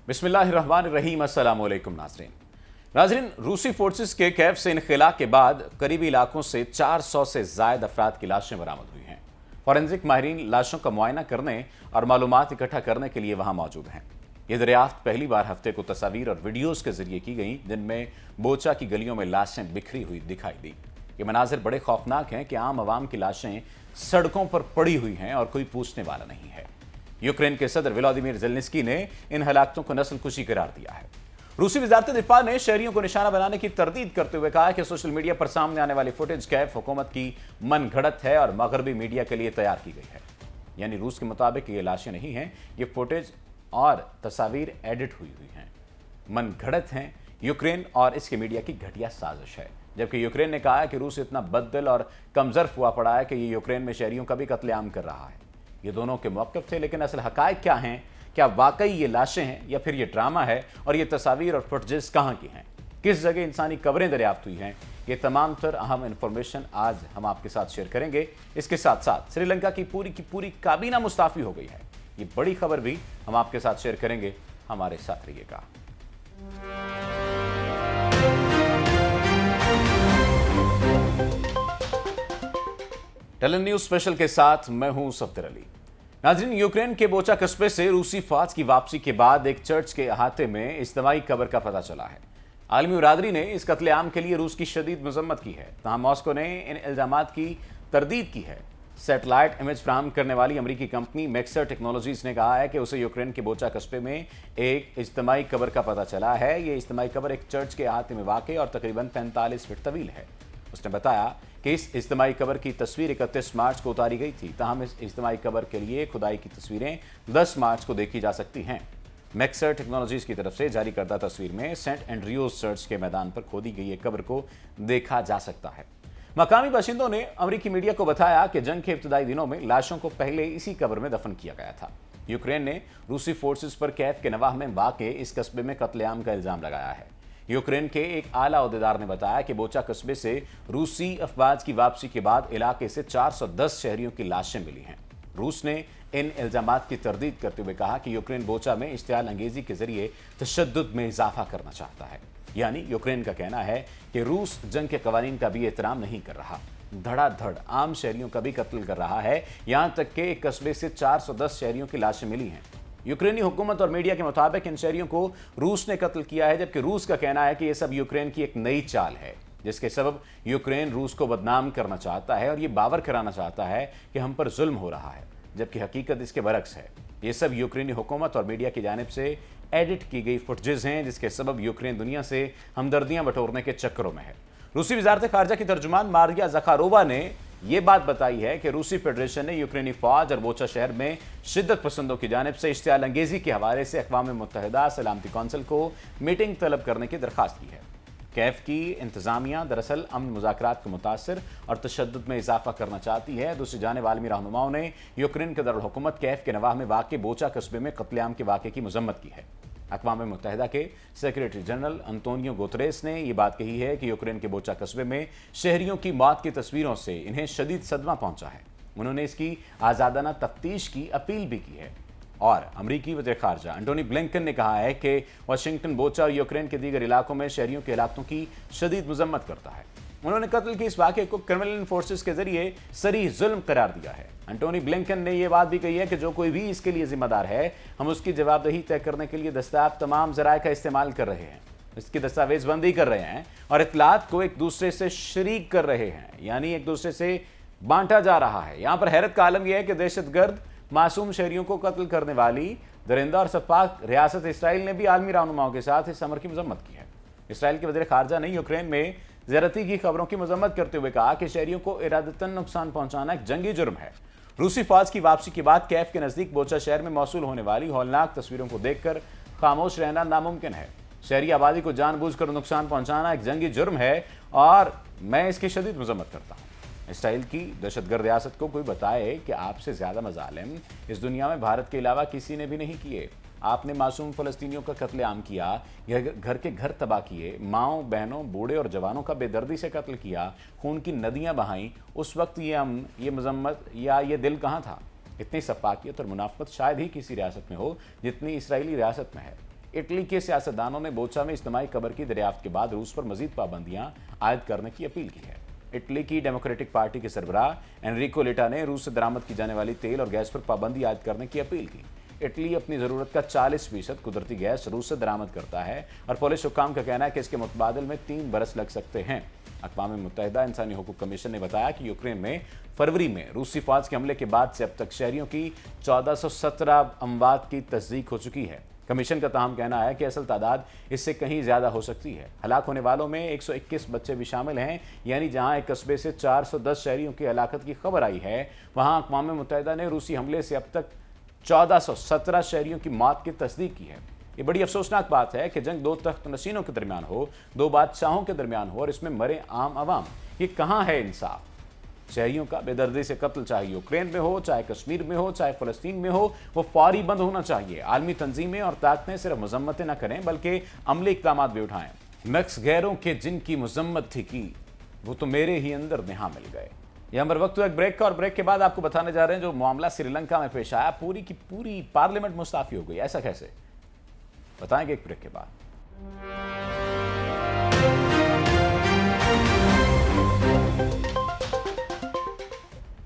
बिस्मिल्लाहिर्रहमानिर्रहीम। अस्सलाम वालेकुम नाज़रीन, रूसी फोर्सेस के कैफ से इनखला के बाद करीबी इलाकों से 400 से ज़ायद अफराद की लाशें बरामद हुई हैं। फॉरेंसिक माहिरीन लाशों का मुआयना करने और मालूमात इकट्ठा करने के लिए वहां मौजूद हैं। ये दरियाफ्त पहली बार हफ्ते को तस्वीर और वीडियोज़ के जरिए की गई, जिनमें बोचा की गलियों में लाशें बिखरी हुई दिखाई दी। ये मनाजिर बड़े खौफनाक हैं कि आम आवाम की लाशें सड़कों पर पड़ी हुई हैं और कोई पूछने वाला नहीं है। यूक्रेन के सदर व्लादिमीर ज़ेलेंस्की ने इन हलाकतों को नस्लकुशी करार दिया है। रूसी वज़ारत दिफा ने शहरियों को निशाना बनाने की तरदीद करते हुए कहा कि सोशल मीडिया पर सामने आने वाली फुटेज कैफ हुकूमत की मन घड़त है और मगरबी मीडिया के लिए तैयार की गई है। यानी रूस के मुताबिक ये लाशें नहीं हैं, ये फुटेज और तस्वीर एडिट हुई हैं, मन घड़त हैं। यूक्रेन और इसके मीडिया की घटिया साजिश है। जबकि यूक्रेन ने कहा है कि रूस इतना बददिल और कमजोर हुआ पड़ा है कि ये यूक्रेन में शहरियों का भी कत्लेआम कर रहा है। ये दोनों के मौक़िफ़ थे, लेकिन असल हक़ाइक़ क्या हैं? क्या वाकई ये लाशें हैं या फिर ये ड्रामा है? और ये तस्वीर और फुटेजेस कहाँ की हैं? किस जगह इंसानी कब्रें दरियाफ्त हुई हैं? ये तमाम तर अहम इन्फॉर्मेशन आज हम आपके साथ शेयर करेंगे। इसके साथ साथ श्रीलंका की पूरी काबीना मुस्ताफ़ी हो गई है, ये बड़ी खबर भी हम आपके साथ शेयर करेंगे। हमारे साथ रहिएगा। टेलन न्यूज़ स्पेशल के साथ मैं हूं सफदर अली। नाज़रीन, यूक्रेन के बोचा कस्बे से रूसी फौज की वापसी के बाद एक चर्च के अहाते में इज्तिमाई कब्र का पता चला है। आलमी बरादरी ने इस कत्लेआम के लिए रूस की शदीद मजम्मत की है। तमाम मॉस्को ने इन इल्जामात की तरदीद की है। सैटेलाइट इमेज फराहम करने वाली अमरीकी कंपनी मैक्सर टेक्नोलॉजीज ने कहा है कि उसे यूक्रेन के बोचा कस्बे में एक इज्तिमाई कब्र का पता चला है। ये इज्तिमाई कब्र एक चर्च के अहाते में वाक़ और तकरीबन 45 फीट तवील है। उसने बताया कि इस इज्तिमाई कब्र की तस्वीर 31 मार्च को उतारी गई थी। ताहम इस इज्तिमाई कब्र के लिए खुदाई की तस्वीरें 10 मार्च को देखी जा सकती हैं। मैक्सर टेक्नोलॉजीज की तरफ से जारी करदा तस्वीर में सेंट एंड्रयूज चर्च के मैदान पर खोदी गई एक कब्र को देखा जा सकता है। मकामी बाशिंदों ने अमरीकी मीडिया को बताया कि जंग के इब्तदाई दिनों में लाशों को पहले इसी कब्र में दफन किया गया था। यूक्रेन ने रूसी फोर्सेस पर कैफ के नवाह में वाक़े इस कस्बे में कत्लेआम का इल्जाम लगाया है। यूक्रेन के एक आला अहदेदार ने बताया कि बोचा कस्बे से रूसी अफवाज की वापसी के बाद इलाके से 410 शहरियों की लाशें मिली हैं। रूस ने इन इल्जामात की तरदीद करते हुए कहा कि यूक्रेन बोचा में इश्तियाल अंगेजी के जरिए तशद्दुद में इजाफा करना चाहता है। यानी यूक्रेन का कहना है कि रूस जंग के कवानीन का भी एहतराम नहीं कर रहा, धड़ाधड़ आम शहरियों का भी कत्ल कर रहा है। यहाँ तक कि एक कस्बे से 410 शहरियों की लाशें मिली हैं। यूक्रेनी हुकूमत और मीडिया के मुताबिक इन शहरियों को रूस ने कत्ल किया है, जबकि रूस का कहना है कि यह सब यूक्रेन की एक नई चाल है, जिसके सबब यूक्रेन रूस को बदनाम करना चाहता है और ये बावर कराना चाहता है कि हम पर जुल्म हो रहा है, जबकि हकीकत इसके बरक्स है। ये सब यूक्रेनी हुकूमत और मीडिया की जानिब से एडिट की गई फुटेजेस हैं, जिसके सबब यूक्रेन दुनिया से हमदर्दियां बटोरने के चक्करों में है। रूसी वज़ारत ख़ारजा की तर्जुमान मारिया ज़खारोवा ने यह बात बताई है कि रूसी फेडरेशन ने यूक्रेनी फौज और बोचा शहर में शिद्दत पसंदों की जानिब से इश्तियाल अंगेजी के हवाले से अक़वाम मुत्तहिदा सलामती कौंसिल को मीटिंग तलब करने की दरख्वास्त की है। कैफ की इंतजामिया दरअसल अमन मुज़ाकरात को मुतासर और तशद्दुद में इजाफा करना चाहती है। दूसरी जानिब आलमी रहनुमाओं ने यूक्रेन के दारुल हुकूमत कैफ के नवाह में वाक़ बोचा कस्बे में कत्लेआम के वाक़े की मजम्मत की है। अक़वाम मुत्तहिदा के सेक्रेटरी जनरल अंतोनियो गुतरेस ने यह बात कही है कि यूक्रेन के बोचा कस्बे में शहरियों की मौत की तस्वीरों से इन्हें शदीद सदमा पहुंचा है। उन्होंने इसकी आज़ादाना तफ्तीश की अपील भी की है। और अमरीकी वज़ीर ख़ारजा एंटोनी ब्लिंकन ने कहा है कि वाशिंगटन बोचा और यूक्रेन के दीगर इलाकों में शहरियों के हलाकतों की शदीद मजम्मत करता है। उन्होंने कत्ल के इस वाक़े को क्रिमिनल फोर्सेस के जरिए सरी जुल्म करार दिया है। एंटोनी ब्लिंकन ने यह बात भी कही है कि जो कोई भी इसके लिए जिम्मेदार है, हम उसकी जवाबदेही तय करने के लिए दस्तावेज तमाम ज़राए का इस्तेमाल कर रहे हैं, इसकी दस्तावेजबंदी कर रहे हैं और इत्तलात को एक दूसरे से शरीक कर रहे हैं, यानी एक दूसरे से बांटा जा रहा है। यहाँ पर हैरत का आलम यह है कि दहशतगर्द मासूम शहरियों को कत्ल करने वाली दरिंदा और सपाक रियासत इसराइल ने भी आलमी रहनुमाओं के साथ इस अमर की मजम्मत की है। इसराइल के वज़ीर ख़ारजा ने यूक्रेन में ज़्यादती की खबरों की मजम्मत करते हुए कहा कि शहरियों को इरादतन नुकसान पहुंचाना एक जंगी जुर्म है। रूसी फौज की वापसी के बाद कैफ के नज़दीक बोचा शहर में मौसूल होने वाली हौलनाक तस्वीरों को देखकर खामोश रहना नामुमकिन है। शहरी आबादी को जानबूझकर नुकसान पहुंचाना एक जंगी जुर्म है और मैं इसकी शदीद मजम्मत करता हूँ। इसराइल की दहशतगर्द रियासत को कोई बताए कि आपसे ज़्यादा मज़ालिम इस दुनिया में भारत के अलावा किसी ने भी नहीं किए। आपने मासूम फ़लस्तीनियों का कत्लेआम किया, घर के घर तबाह किए, माँओं बहनों बूढ़े और जवानों का बेदर्दी से कत्ल किया, खून की नदियाँ बहाईं। उस वक्त ये मजम्मत या ये दिल कहाँ था? इतनी सफाकियत और मुनाफत शायद ही किसी रियासत में हो जितनी इसराइली रियासत में है। इटली के सियासतदानों ने बोचा में इज्तिमाई कब्र की दरियाफ्त के बाद रूस पर मजीद पाबंदियां आयद करने की अपील की है। इटली की डेमोक्रेटिक पार्टी के सरबराह एनरिको लेटा ने रूस से दरामद की जाने वाली तेल और गैस पर पाबंदी आयद करने की अपील की। इटली अपनी ज़रूरत का 40% कुदरती गैस रूस से दरामद करता है और पुलिस हुक्काम का कहना है कि इसके मुतबादल में 3 बरस लग सकते हैं। अक़वाम मुत्तहिदा इंसानी हुकूक कमीशन ने बताया कि यूक्रेन में फरवरी में रूसी फौज के हमले के बाद से अब तक शहरियों की 1417 अमवात की तस्दीक हो चुकी है। कमीशन का ताहम कहना है कि असल तादाद इससे कहीं ज़्यादा हो सकती है। हलाक होने वालों में 121 बच्चे भी शामिल हैं, यानी जहां एक कस्बे से 410 शहरियों की हलाकत की खबर आई है, वहां अक़वाम मुत्तहिदा ने रूसी हमले से अब तक 1417 शहरियों की मौत की तस्दीक की है। ये बड़ी अफसोसनाक बात है कि जंग 2 तख्त नशीनों के दरमियान हो, 2 बादशाहों के दरमियान हो और इसमें मरे आम आवाम। ये कहाँ है इंसाफ? शहरियों का बेदर्दी से कत्ल, चाहे यूक्रेन में हो, चाहे कश्मीर में हो, चाहे फ़लस्तीन में हो, वो फौरी बंद होना चाहिए। आलमी तंजीमें और ताकतें सिर्फ मजम्मतें न करें बल्कि अमली इक़दामात भी उठाएं। नक्स गैरों के जिनकी मजम्मत थी की, वो तो मेरे ही अंदर नेहा मिल गए। यहाँ पर वक्त हुआ एक ब्रेक का, और ब्रेक के बाद आपको बताने जा रहे हैं जो मामला श्रीलंका में पेश आया, पूरी की पूरी पार्लियामेंट मुस्ताफी हो गई। ऐसा कैसे, बताएंगे एक ब्रेक के बाद।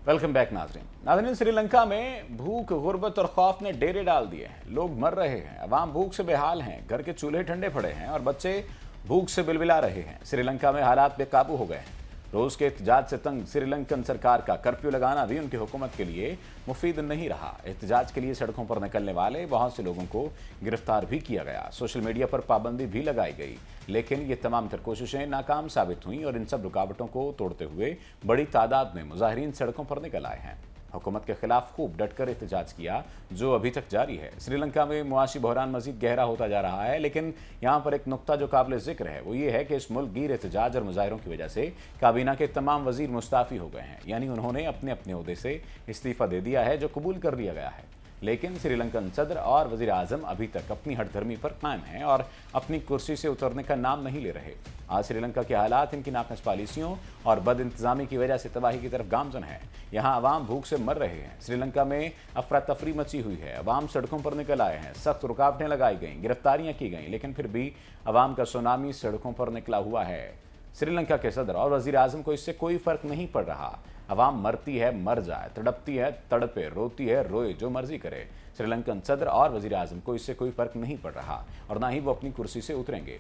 वेलकम बैक नाज़रीन। श्रीलंका में भूख, गुर्बत और खौफ ने डेरे डाल दिए हैं। लोग मर रहे हैं, अवाम भूख से बेहाल हैं, घर के चूल्हे ठंडे पड़े हैं और बच्चे भूख से बिलबिला रहे हैं। श्रीलंका में हालात बेकाबू हो गए हैं। रोज के एहतजाज से तंग श्रीलंकन सरकार का कर्फ्यू लगाना भी उनकी हुकूमत के लिए मुफीद नहीं रहा। एहतजाज के लिए सड़कों पर निकलने वाले बहुत से लोगों को गिरफ्तार भी किया गया। सोशल मीडिया पर पाबंदी भी लगाई गई, लेकिन ये तमाम तर कोशिशें नाकाम साबित हुई और इन सब रुकावटों को तोड़ते हुए बड़ी तादाद में मुजाहिरीन सड़कों पर निकल आए हैं। हुकूमत के खिलाफ खूब डटकर एहतजाज किया, जो अभी तक जारी है। श्रीलंका में मुआशी बहरान मजीद गहरा होता जा रहा है, लेकिन यहाँ पर एक नुक्ता जो काबिल जिक्र है वो ये है कि इस मुल्क गिर एहतजाज और मुजाहिरों की वजह से काबीना के तमाम वजीर मुस्ताफ़ी हो गए हैं, यानी उन्होंने अपने अपने ओहदे से इस्तीफ़ा दे दिया है, जो कबूल कर लिया गया है। लेकिन श्रीलंकन सदर और वज़ीर आज़म अभी तक अपनी हठधर्मी पर कायम हैं और अपनी कुर्सी से उतरने का नाम नहीं ले रहे। आज श्रीलंका के हालात इनकी नाकास पॉलिसियों और बद इंतज़ामी की वजह से तबाही की तरफ गामजन है। यहाँ अवाम भूख से मर रहे हैं। श्रीलंका में अफरा तफरी मची हुई है, अवाम सड़कों पर निकल आए हैं, सख्त रुकावटें लगाई गईं, गिरफ्तारियाँ की गईं, लेकिन फिर भी अवाम का सुनामी सड़कों पर निकला हुआ है। श्रीलंका के सदर और वज़ीर आज़म को इससे कोई फ़र्क नहीं पड़ रहा। अवाम मरती है मर जाए, तड़पती है तड़पे, रोती है रोए, जो मर्जी करे। श्रीलंकन सदर और वज़ीर आज़म को इससे कोई फ़र्क नहीं पड़ रहा और ना ही वो अपनी कुर्सी से उतरेंगे।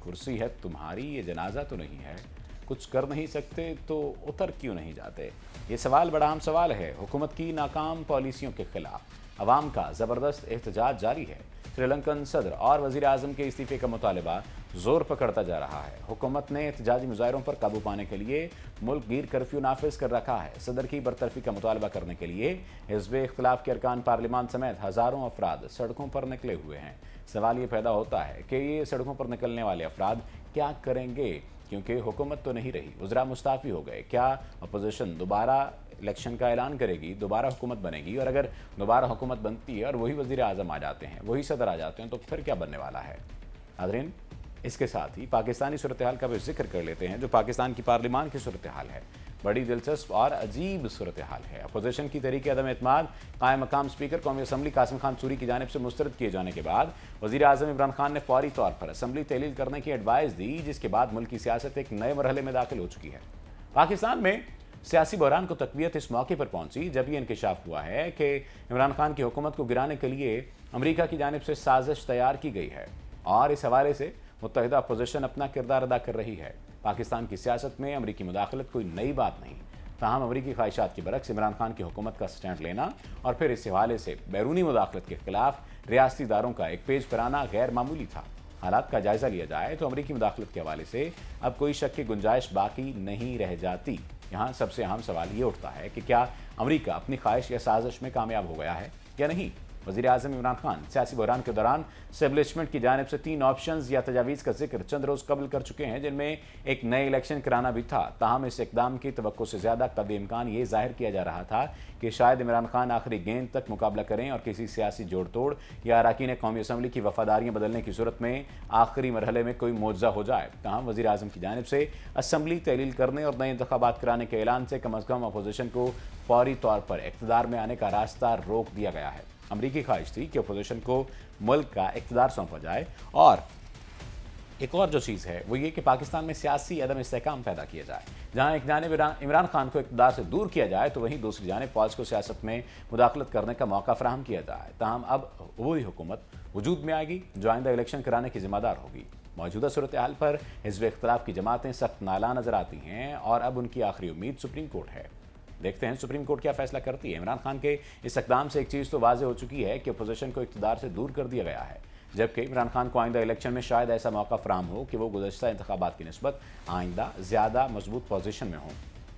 कुर्सी है तुम्हारी, ये जनाजा तो नहीं है। कुछ कर नहीं सकते तो उतर क्यों नहीं जाते? ये सवाल बड़ा अहम सवाल है। हुकूमत की नाकाम पॉलिसियों के खिलाफ अवाम का ज़बरदस्त एहतजाज जारी है। श्रीलंकन सदर और वज़ीर आज़म के इस्तीफ़े का मुतालबा जोर पकड़ता जा रहा है। हुकूमत ने एहतजाजी मुजाहिरों पर काबू पाने के लिए मुल्क गिर कर्फ्यू नाफिज कर रखा है। सदर की बरतरफी का मुतालबा करने के लिए हिज़्ब इख्तिलाफ के अरकान पार्लियामान समेत हज़ारों अफराद सड़कों पर निकले हुए हैं। सवाल ये पैदा होता है कि ये सड़कों पर निकलने वाले अफराद क्या करेंगे, क्योंकि हुकूमत तो नहीं रही, वज़रा मुस्ताफ़ी हो गए। क्या अपोजिशन दोबारा इलेक्शन का ऐलान करेगी, दोबारा हुकूमत बनेगी? और अगर दोबारा हुकूमत बनती है और वही वज़ीर आज़म आ जाते हैं, वही सदर आ जाते हैं, तो फिर क्या बनने वाला है? नाज़रीन, इसके साथ ही पाकिस्तानी सूरत हाल का भी जिक्र कर लेते हैं, जो पाकिस्तान की पार्लियामान की सूरत हाल है। बड़ी दिलचस्प और अजीब सूरत हाल है। अपोजिशन की तहरीक अदम एतमाद कायम मकाम स्पीकर कौमी असम्बली कासिम खान सूरी की जानिब से मुस्तरद किए जाने के बाद वज़ीर आज़म इमरान खान ने फौरी तौर पर असम्बली तहलील करने की एडवाइस दी, जिसके बाद मुल्क की सियासत एक नए मरहले में दाखिल हो चुकी है। पाकिस्तान में सियासी बहरान को तक़वियत इस मौके पर पहुंची जब यह इंकशाफ हुआ है कि इमरान खान की हुकूमत को गिराने के लिए अमरीका की जानिब से साजिश तैयार की गई है और इस हवाले से मुत्तहिदा अपोजिशन अपना किरदार अदा कर रही है। पाकिस्तान की सियासत में अमरीकी मुदाखलत कोई नई बात नहीं, ताहम अमरीकी ख्वाहिशात के बरक्स इमरान खान की हुकूमत का स्टैंड लेना और फिर इस हवाले से बैरूनी मुदाखलत के खिलाफ रियासती इदारों का एक पेज कराना गैर मामूली था। हालात का जायज़ा लिया जाए तो अमरीकी मुदाखलत के हवाले से अब कोई शक की गुंजाइश बाकी नहीं रह जाती। यहाँ सबसे अहम सवाल ये उठता है कि क्या अमरीका अपनी ख्वाहिश या साजिश में कामयाब हो गया है या नहीं? वज़ीर आज़म इमरान खान सियासी बहरान के दौरान एस्टेब्लिशमेंट की जानिब से 3 ऑप्शंस या तजावीज़ का जिक्र चंद रोज़ कबल कर चुके हैं, जिनमें एक नए इलेक्शन कराना भी था। ताहम इस इकदाम की तवक्को से ज़्यादा कद इम्कान ये जाहिर किया जा रहा था कि शायद इमरान खान आखिरी गेंद तक मुकाबला करें और किसी सियासी जोड़ तोड़ या अरकान कौमी असम्बली की वफादारियाँ बदलने की सूरत में आखिरी मरहले में कोई मुआवजा हो जाए। ताहम वज़ीर आज़म की जानिब से असम्बली तहलील करने और नए इंतखाबात कराने के ऐलान से कम अज़ कम अपोजिशन को फौरी तौर पर इक़्तिदार में आने का रास्ता रोक दिया गया है। अमरीकी ख्वाहिश थी कि अपोजिशन को मुल्क का इक़्तिदार सौंपा जाए, और एक और जो चीज़ है वो ये कि पाकिस्तान में सियासी अदम इस्तेहकाम पैदा किया जाए। जहाँ एक जानिब इमरान खान को इक़्तिदार से दूर किया जाए तो वहीं दूसरी जानिब फ़ौज को सियासत में मुदाखलत करने का मौका फराहम किया जाए। ताहम अब वही हुकूमत वजूद में आएगी जो आइंदा इलेक्शन कराने की ज़िम्मेदार होगी। मौजूदा सूरत हाल पर हिज़्ब इख्तिलाफ की जमातें सख्त नाला नजर आती हैं और अब उनकी आखिरी उम्मीद सुप्रीम कोर्ट है। देखते हैं सुप्रीम कोर्ट क्या फैसला करती है। इमरान खान के इस इक़दाम से एक चीज़ तो वाज़ेह हो चुकी है कि अपोजिशन को इक़्तिदार से दूर कर दिया गया है, जबकि इमरान खान को आइंदा इलेक्शन में शायद ऐसा मौका फराहम हो कि वो गुज़श्ता इंतखाबात की निस्बत आइंदा ज़्यादा मजबूत पोजीशन में हों।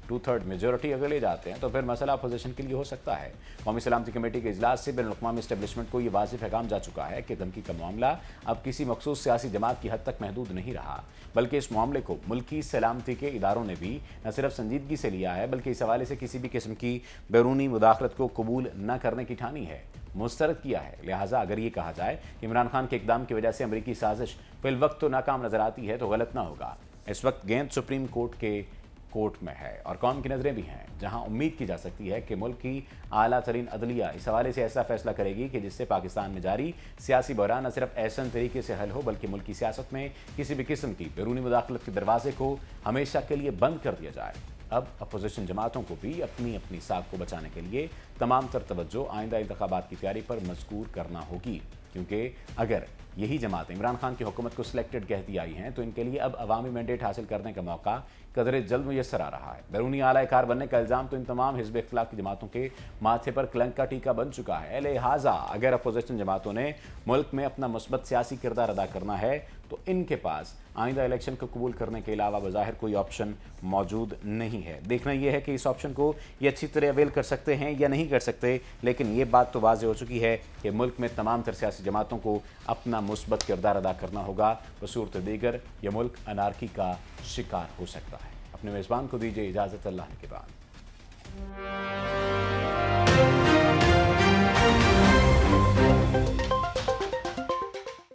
2/3 मेजोरिटी अगर ले जाते हैं तो फिर मसला अपोजिशन के लिए हो सकता है। कौमी सलामती कमेटी के इजलास से बैनुल-अक़वामी एस्टेब्लिशमेंट को ये वाज़ेह पैगाम जा चुका है कि धमकी का मामला अब किसी मखसूस सियासी जमात की हद तक महदूद नहीं रहा, बल्कि इस मामले को मुल्की सलामती के इदारों ने भी न सिर्फ संजीदगी से लिया है, बल्कि इस हवाले से किसी भी किस्म की बैरूनी मुदाखलत को कबूल न करने की ठानी है, मुस्तरद किया है। लिहाजा अगर ये कहा जाए कि इमरान खान के इक़दाम की वजह से अमरीकी साजिश फिलवक्त तो नाकाम नजर आती है तो गलत ना होगा। इस वक्त गेंद सुप्रीम कोर्ट के कोर्ट में है और कौम की नज़रें भी हैं, जहां उम्मीद की जा सकती है कि मुल्क की आला तरीन अदलिया इस हवाले से ऐसा फैसला करेगी कि जिससे पाकिस्तान में जारी सियासी बहरान न सिर्फ ऐसा तरीके से हल हो, बल्कि मुल्की सियासत में किसी भी किस्म की बैरूनी मुदाखलत के दरवाजे को हमेशा के लिए बंद कर दिया जाए। अब अपोजिशन जमातों को भी अपनी अपनी साख को बचाने के लिए तमाम तर तवज्जो आइंदा इंतखाबात की तैयारी पर मजबूर करना होगी, क्योंकि अगर यही जमातें इमरान खान की हुकूमत को सिलेक्टेड कहती आई हैं तो इनके लिए अब अवामी मैंडेट हासिल करने का मौका कदरे जल्द मुयस्सर आ रहा है। बैरूनी आला कार बनने का इल्ज़ाम तो इन तमाम हिज़्ब इख्तिलाफ की जमातों के माथे पर कलंक का टीका बन चुका है। लिहाजा अगर अपोजिशन जमातों ने मुल्क में अपना मुस्बत सियासी किरदार अदा करना है तो इनके पास आइंदा इलेक्शन को कबूल करने के अलावा बज़ाहिर कोई ऑप्शन मौजूद नहीं है। देखना यह है कि इस ऑप्शन को ये अच्छी तरह अवेल कर सकते हैं या नहीं कर सकते, लेकिन ये बात तो वाज़ेह हो चुकी है कि मुल्क में तमाम तर सियासी जमातों को अपना मुस्बत किरदार अदा करना होगा। बसूरत दीगर यह मुल्क अनारकी का शिकार हो सकता है। अपने मेज़बान को दीजिए इजाज़त, अल्लाह के बाद।